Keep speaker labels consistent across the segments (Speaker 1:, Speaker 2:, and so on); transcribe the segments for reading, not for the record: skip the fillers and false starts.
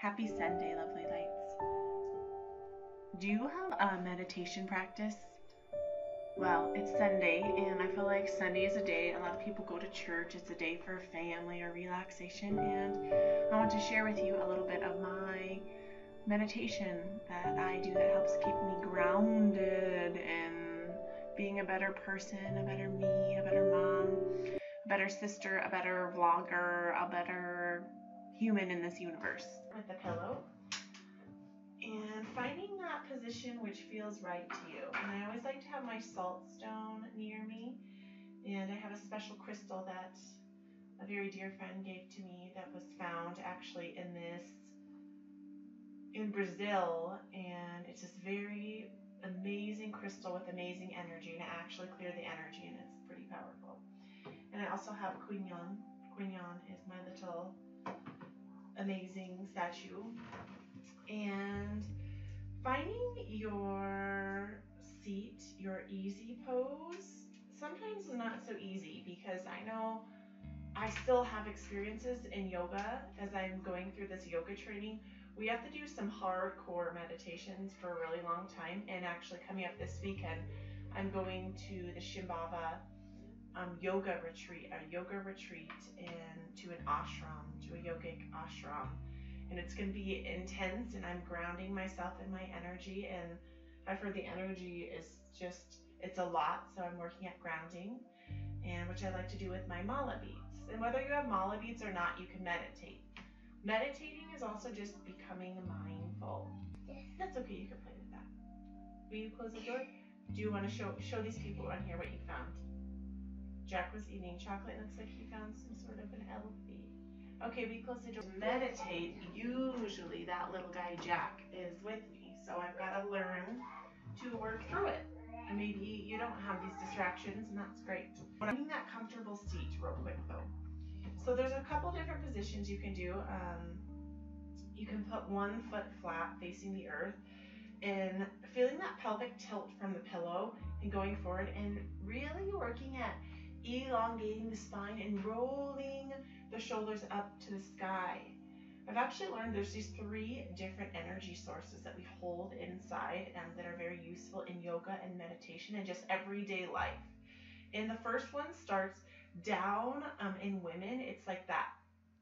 Speaker 1: Happy Sunday, lovely lights. Do you have a meditation practice? Well, it's Sunday, and I feel like Sunday is a day a lot of people go to church. It's a day for family or relaxation, and I want to share with you a little bit of my meditation that I do that helps keep me grounded in being a better person, a better me, a better mom, a better sister, a better vlogger, a better human in this universe. With the pillow and finding that position which feels right to you. And I always like to have my salt stone near me, and I have a special crystal that a very dear friend gave to me that was found actually in Brazil, and it's this very amazing crystal with amazing energy, and it actually cleared the energy, and it's pretty powerful. And I also have quinyon. Quinyon is my little amazing statue. And finding your seat, your easy pose, sometimes is not so easy, because I know I still have experiences in yoga as I'm going through this yoga training. We have to do some hardcore meditations for a really long time, and actually coming up this weekend, I'm going to the Shambhava yoga retreat, and to an ashram, to a yogic ashram. And it's going to be intense, and I'm grounding myself in my energy, and I've heard the energy is just, it's a lot, so I'm working at grounding, and which I like to do with my mala beads. And whether you have mala beads or not, you can meditate. Meditating is also just becoming mindful. That's okay, you can play with that. Will you close the door? Do you want to show these people on here what you found? Jack was eating chocolate, and looks like he found some sort of an elephant. Okay, we close the door. Meditate, usually that little guy Jack is with me, so I've got to learn to work through it. And maybe you don't have these distractions, and that's great. Finding that comfortable seat real quick though. So there's a couple different positions you can do. You can put one foot flat facing the earth, and feeling that pelvic tilt from the pillow and going forward, and really working at elongating the spine and rolling the shoulders up to the sky. I've actually learned there's these 3 different energy sources that we hold inside that are very useful in yoga and meditation and just everyday life. And the first one starts down in women. It's like that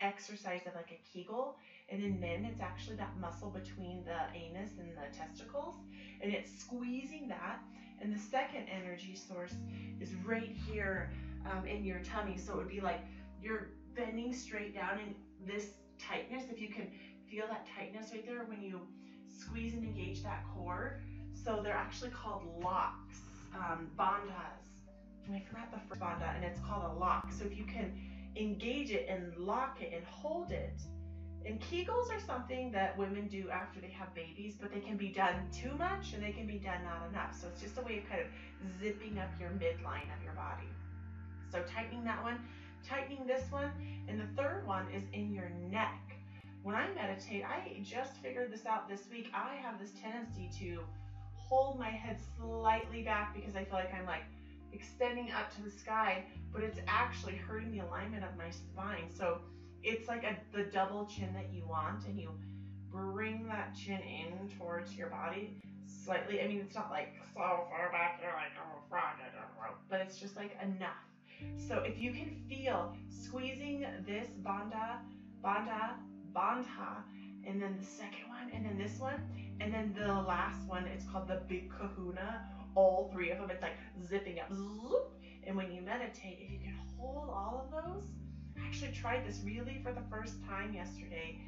Speaker 1: exercise of like a Kegel, and in men it's actually that muscle between the anus and the testicles, and it's squeezing that. And the second energy source is right here in your tummy, so it would be like you're bending straight down, and this tightness, if you can feel that tightness right there when you squeeze and engage that core. So they're actually called locks, bandhas. And I forgot the first bandha, and it's called a lock. So if you can engage it and lock it and hold it. And Kegels are something that women do after they have babies, but they can be done too much and they can be done not enough. So it's just a way of kind of zipping up your midline of your body. So tightening that one, tightening this one, and the third one is in your neck. When I meditate, I just figured this out this week. I have this tendency to hold my head slightly back because I feel like I'm like extending up to the sky, but it's actually hurting the alignment of my spine. So it's like the double chin that you want, and you bring that chin in towards your body slightly. I mean, it's not like so far back, you're like, oh, frog, I don't know, but it's just like enough. So if you can feel squeezing this bandha, and then the second one, and then this one, and then the last one, it's called the big kahuna, all 3 of them, it's like zipping up, zoop. And when you meditate, if you can hold all of those, I actually tried this really for the first time yesterday,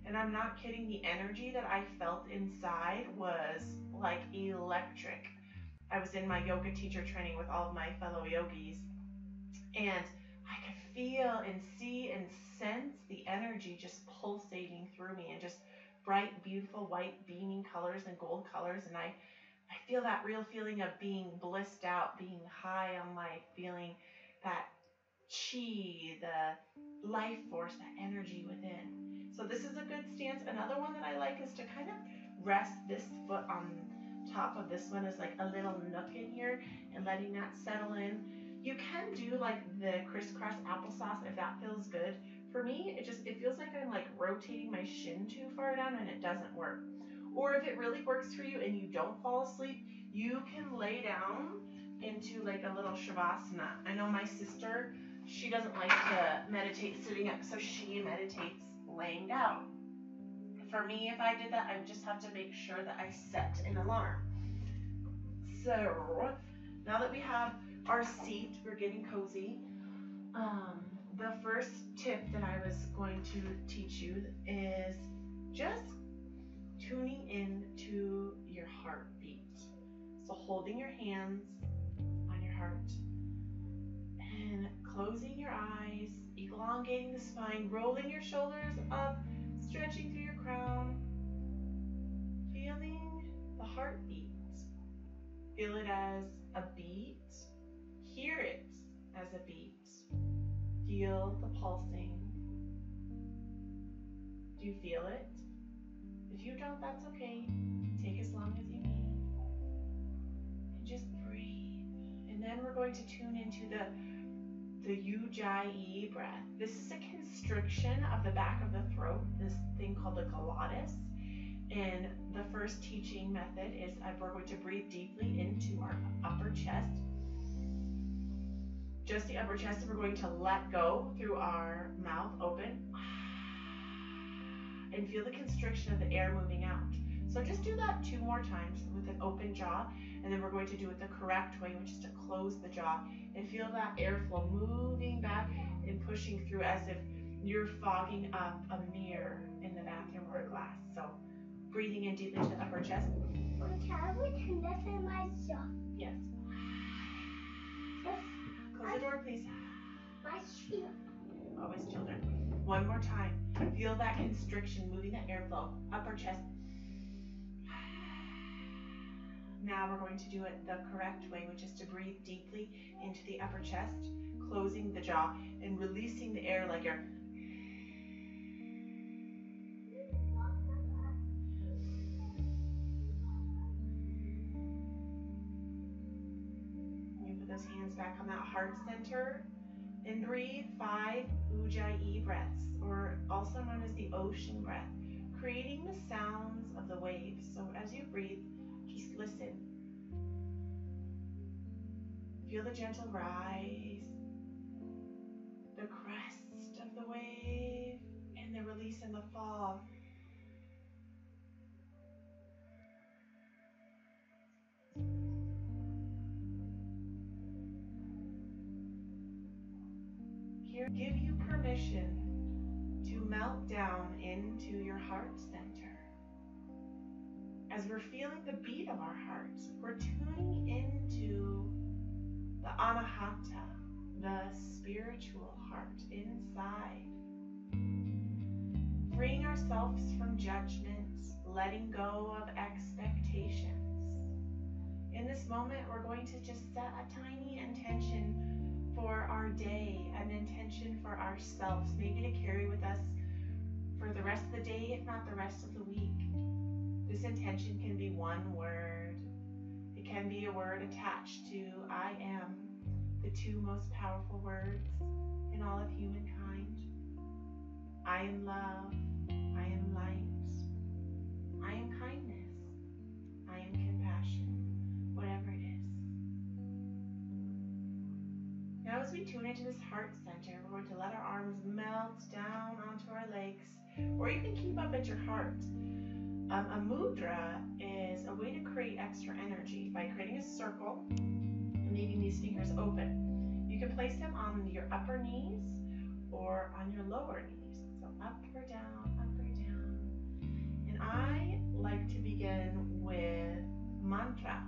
Speaker 1: and I'm not kidding, the energy that I felt inside was like electric. I was in my yoga teacher training with all of my fellow yogis, and I could feel and see and sense the energy just pulsating through me, and just bright, beautiful, white, beaming colors and gold colors. And I feel that real feeling of being blissed out, being high on life, feeling that chi, the life force, that energy within. So this is a good stance. Another one that I like is to kind of rest this foot on top of this one, is like a little nook in here, and letting that settle in. You can do like the crisscross applesauce if that feels good For me, it feels like I'm like rotating my shin too far down and it doesn't work. Or if it really works for you and you don't fall asleep, you can lay down into like a little shavasana. I know my sister, she doesn't like to meditate sitting up, so she meditates laying down. For me, if I did that, I would just have to make sure that I set an alarm. So now that we have our seat, we're getting cozy. The first tip that I was going to teach you is just tuning in to your heartbeat. So holding your hands on your heart and closing your eyes, elongating the spine, rolling your shoulders up, stretching through your crown, feeling the heartbeat. Feel it as a beat. Hear it as a beat. Feel the pulsing. Do you feel it? If you don't, that's okay. Take as long as you need. And just breathe. And then we're going to tune into the Ujjayi breath. This is a constriction of the back of the throat, this thing called the glottis. And the first teaching method is we're going to breathe deeply into our upper chest. Just the upper chest, and we're going to let go through our mouth open. And feel the constriction of the air moving out. So just do that 2 more times with an open jaw, and then we're going to do it the correct way, which is to close the jaw and feel that airflow moving back and pushing through as if you're fogging up a mirror in the bathroom or a glass. So breathing in deeply to the upper chest.
Speaker 2: Can we turn this in my jaw?
Speaker 1: Yes. Close the door, please.
Speaker 2: My shield.
Speaker 1: Always children. 1 more time. Feel that constriction, moving the airflow, upper chest. Now we're going to do it the correct way, which is to breathe deeply into the upper chest, closing the jaw, and releasing the air like you're... You put those hands back on that heart center and breathe 5 Ujjayi breaths, or also known as the ocean breath, creating the sounds of the waves. So as you breathe, just listen. Feel the gentle rise, the crest of the wave, and the release and the fall. Here, give you permission to melt down into your heart center. As we're feeling the beat of our hearts, we're tuning into the anahata, the spiritual heart inside. Freeing ourselves from judgments, letting go of expectations. In this moment, we're going to just set a tiny intention for our day, an intention for ourselves, maybe to carry with us for the rest of the day, if not the rest of the week. This intention can be one word. It can be a word attached to I am, the 2 most powerful words in all of humankind. I am love. I am light. I am kindness. I am compassion. Whatever it is. Now as we tune into this heart center, we're going to let our arms melt down onto our legs, or you can keep up at your heart. A mudra is a way to create extra energy by creating a circle and leaving these fingers open. You can place them on your upper knees or on your lower knees. So up or down, up or down. And I like to begin with mantra.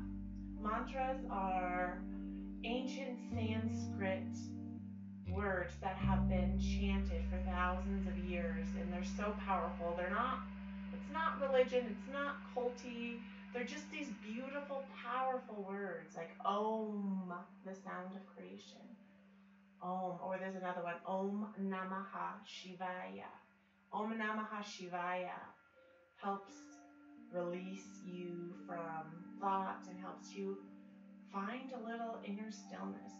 Speaker 1: Mantras are ancient Sanskrit words that have been chanted for thousands of years, and they're so powerful. It's not religion, it's not culty. They're just these beautiful, powerful words like Om, the sound of creation. Om, or there's another one, Om Namaha Shivaya. Om Namaha Shivaya helps release you from thought and helps you find a little inner stillness.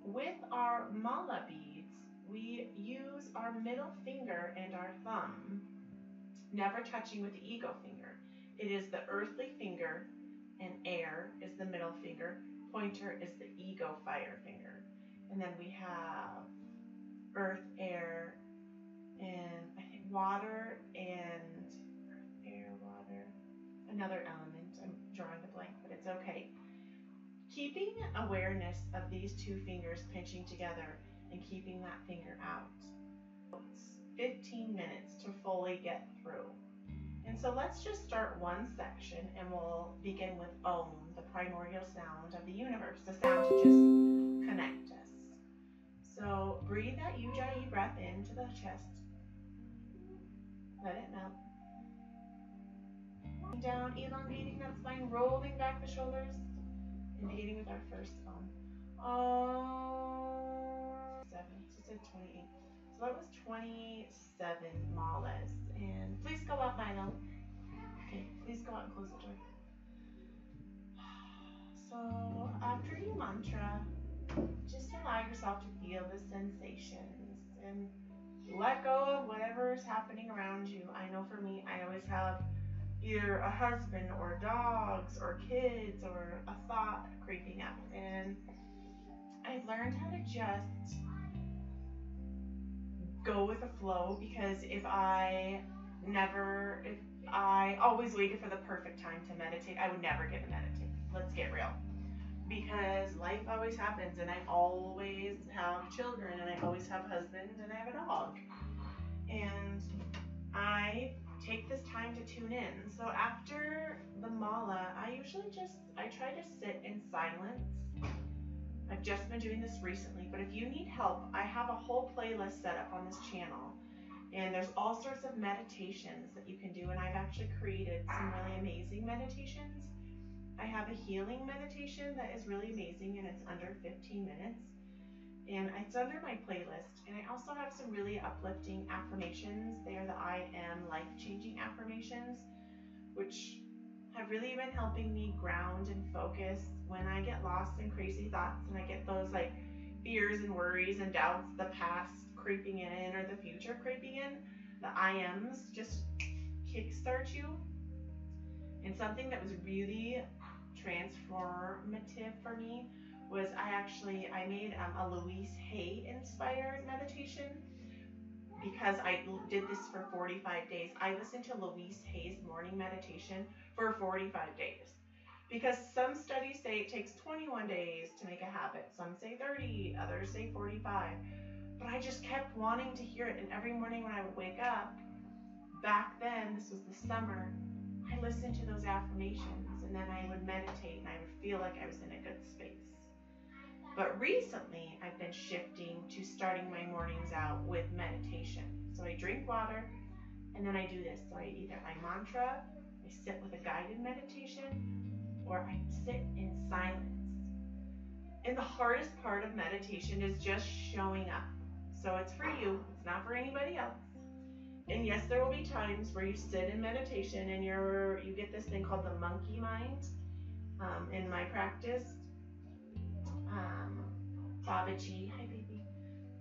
Speaker 1: With our mala beads, we use our middle finger and our thumb, never touching with the ego finger. It is the earthly finger, and air is the middle finger. Pointer is the ego fire finger. And then we have earth, air, and I think water and air, water, another element. I'm drawing a blank, but it's okay. Keeping awareness of these two fingers pinching together and keeping that finger out. It's 15 minutes to fully get through. And so let's just start one section and we'll begin with Om, the primordial sound of the universe, the sound to just connect us. So breathe that Ujjayi breath into the chest. Let it melt. Down, elongating that spine, rolling back the shoulders, and beginning with our first Om. Om. 7. She said 28. So that was 27 malas. And please go out, Milo. Okay, please go out and close the door. So after you mantra, just allow yourself to feel the sensations and let go of whatever is happening around you. I know for me, I always have either a husband or dogs or kids or a thought creeping up. And I've learned how to just go with the flow, because if I always waited for the perfect time to meditate, I would never get to meditate. Let's get real. Because life always happens, and I always have children, and I always have a husband, and I have a dog. And I take this time to tune in. So after the mala, I try to sit in silence. I've just been doing this recently, but if you need help, I have a whole playlist set up on this channel. And there's all sorts of meditations that you can do, and I've actually created some really amazing meditations. I have a healing meditation that is really amazing, and it's under 15 minutes. And it's under my playlist. And I also have some really uplifting affirmations. They are the I am life-changing affirmations, which have really been helping me ground and focus when I get lost in crazy thoughts and I get those like fears and worries and doubts, the past creeping in or the future creeping in. The I ams just kickstart you. And something that was really transformative for me was I made a Louise Hay inspired meditation, because I did this for 45 days. I listened to Louise Hay's morning meditation for 45 days, because some studies say it takes 21 days to make a habit. Some say 30, others say 45. But I just kept wanting to hear it, and every morning when I would wake up, back then, this was the summer, I listened to those affirmations, and then I would meditate, and I would feel like I was in a good space. But recently, I've been shifting to starting my mornings out with meditation. So I drink water, and then I do this. So I mantra, I sit with a guided meditation, or I sit in silence. And the hardest part of meditation is just showing up. So it's for you, it's not for anybody else. And yes, there will be times where you sit in meditation and you get this thing called the monkey mind. In my practice, Babaji, hi baby,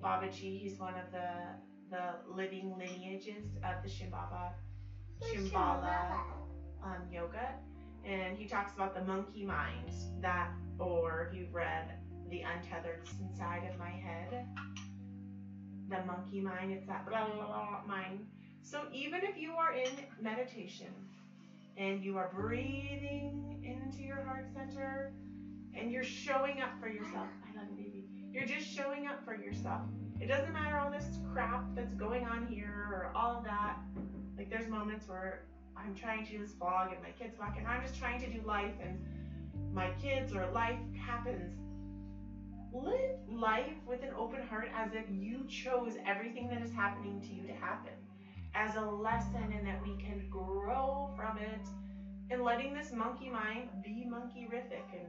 Speaker 1: Babaji, he's one of the living lineages of the Shambhala yoga, and he talks about the monkey mind, or if you've read The Untethered Inside of My Head, the monkey mind, it's that blah blah blah mind. So even if you are in meditation and you are breathing into your heart center and you're showing up for yourself, I love you baby, you're just showing up for yourself. It doesn't matter all this crap that's going on here or all of that. Like there's moments where I'm trying to do this vlog and my kid's walking, I'm just trying to do life and my kids or life happens. Live life with an open heart as if you chose everything that is happening to you to happen as a lesson, and that we can grow from it, and letting this monkey mind be monkey-rific and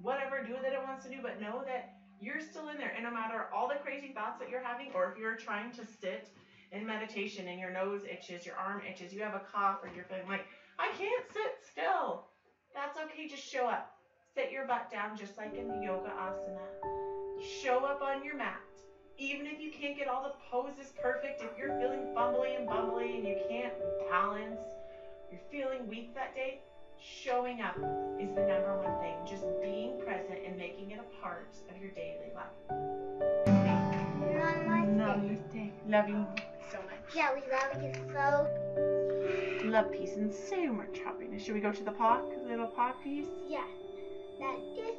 Speaker 1: whatever, do that it wants to do, but know that you're still in there. And no matter all the crazy thoughts that you're having, or if you're trying to sit in meditation and your nose itches, your arm itches, you have a cough, or you're feeling like, I can't sit still, that's okay, just show up. Sit your butt down just like in the yoga asana. Show up on your mat. Even if you can't get all the poses perfect, if you're feeling fumbly and bumbly and you can't balance, you're feeling weak that day, showing up is the number one thing. Just being present and making it a part of your daily life. Namaste. Love you so much.
Speaker 2: Yeah, we love you so.
Speaker 1: Love, peace, and so much happiness. Should we go to the little paw piece?
Speaker 2: Yeah. That this